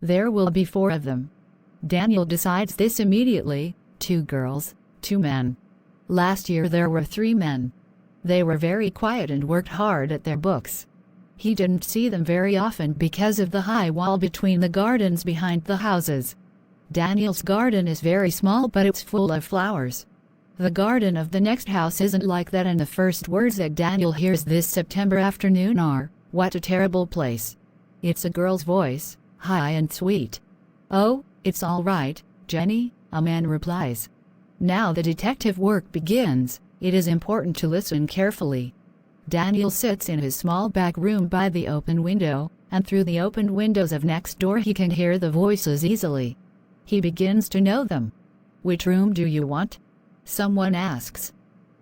There will be 4 of them. Daniel decides this immediately: 2 girls, 2 men. Last year there were 3 men. They were very quiet and worked hard at their books. He didn't see them very often because of the high wall between the gardens behind the houses. Daniel's garden is very small, but it's full of flowers. The garden of the next house isn't like that, and the first words that Daniel hears this September afternoon are, "What a terrible place." It's a girl's voice, high and sweet. "Oh, it's all right, Jenny," a man replies. Now the detective work begins. It is important to listen carefully. Daniel sits in his small back room by the open window, and through the opened windows of next door he can hear the voices easily. He begins to know them. "Which room do you want?" someone asks.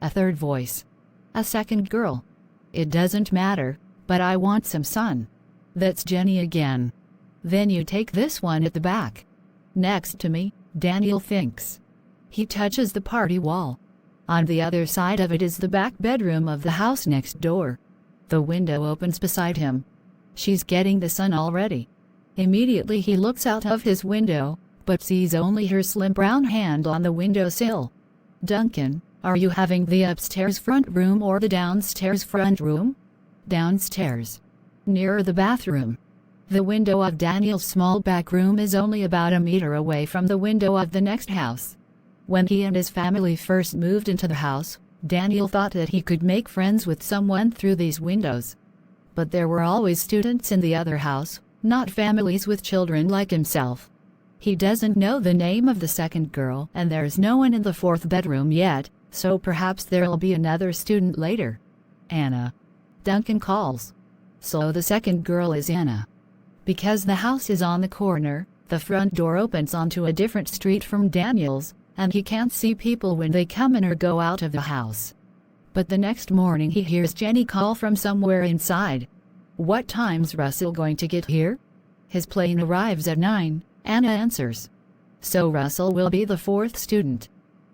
A third voice. A second girl. "It doesn't matter, but I want some sun." That's Jenny again. "Then you take this one at the back." "Next to me," Daniel thinks. He touches the party wall. On the other side of it is the back bedroom of the house next door. The window opens beside him. She's getting the sun already. Immediately he looks out of his window, but sees only her slim brown hand on the windowsill. "Duncan, are you having the upstairs front room or the downstairs front room?" "Downstairs. Nearer the bathroom." The window of Daniel's small back room is only about a meter away from the window of the next house. When he and his family first moved into the house, Daniel thought that he could make friends with someone through these windows. But there were always students in the other house, not families with children like himself. He doesn't know the name of the second girl, and there's no one in the 4th bedroom yet, so perhaps there'll be another student later. "Anna." Duncan calls. So the second girl is Anna. Because the house is on the corner, the front door opens onto a different street from Daniel's, and he can't see people when they come in or go out of the house. But the next morning he hears Jenny call from somewhere inside. "What time's Russell going to get here?" "His plane arrives at 9, Anna answers. So Russell will be the 4th student.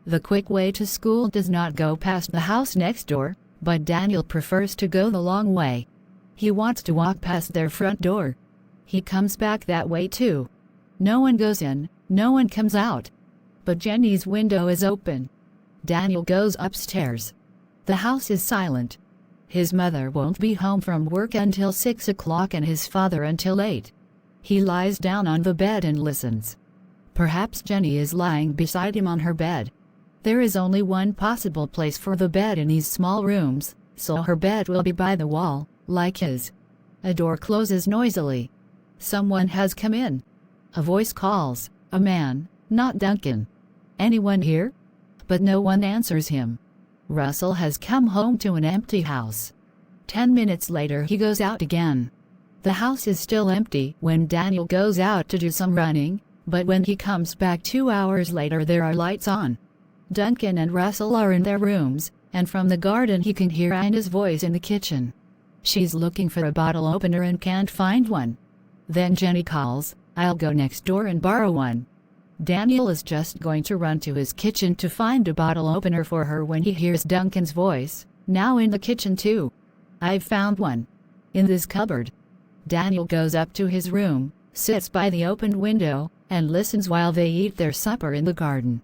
The quick way to school does not go past the house next door, but Daniel prefers to go the long way. He wants to walk past their front door. He comes back that way too. No one goes in, no one comes out. But Jenny's window is open. Daniel goes upstairs. The house is silent. His mother won't be home from work until 6 o'clock and his father until 8. He lies down on the bed and listens. Perhaps Jenny is lying beside him on her bed. There is only one possible place for the bed in these small rooms, so her bed will be by the wall, like his. A door closes noisily. Someone has come in. A voice calls, a man, not Duncan. "Anyone here?" But no one answers him. Russell has come home to an empty house. 10 minutes later he goes out again. The house is still empty when Daniel goes out to do some running, but when he comes back 2 hours later there are lights on. Duncan and Russell are in their rooms, and from the garden he can hear Anna's voice in the kitchen. She's looking for a bottle opener and can't find one. Then Jenny calls, "I'll go next door and borrow one." Daniel is just going to run to his kitchen to find a bottle opener for her when he hears Duncan's voice, now in the kitchen too. "I've found one. In this cupboard." Daniel goes up to his room, sits by the open window, and listens while they eat their supper in the garden.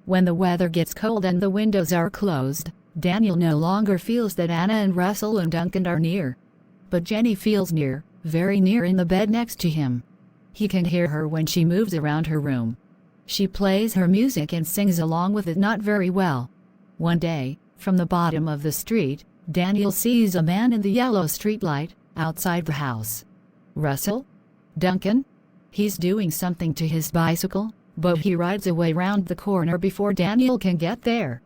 When the weather gets cold and the windows are closed, Daniel no longer feels that Anna and Russell and Duncan are near. But Jenny feels near, very near in the bed next to him. He can hear her when she moves around her room. She plays her music and sings along with it not very well. One day, from the bottom of the street, Daniel sees a man in the yellow streetlight, outside the house. Russell? Duncan? He's doing something to his bicycle, but he rides away round the corner before Daniel can get there.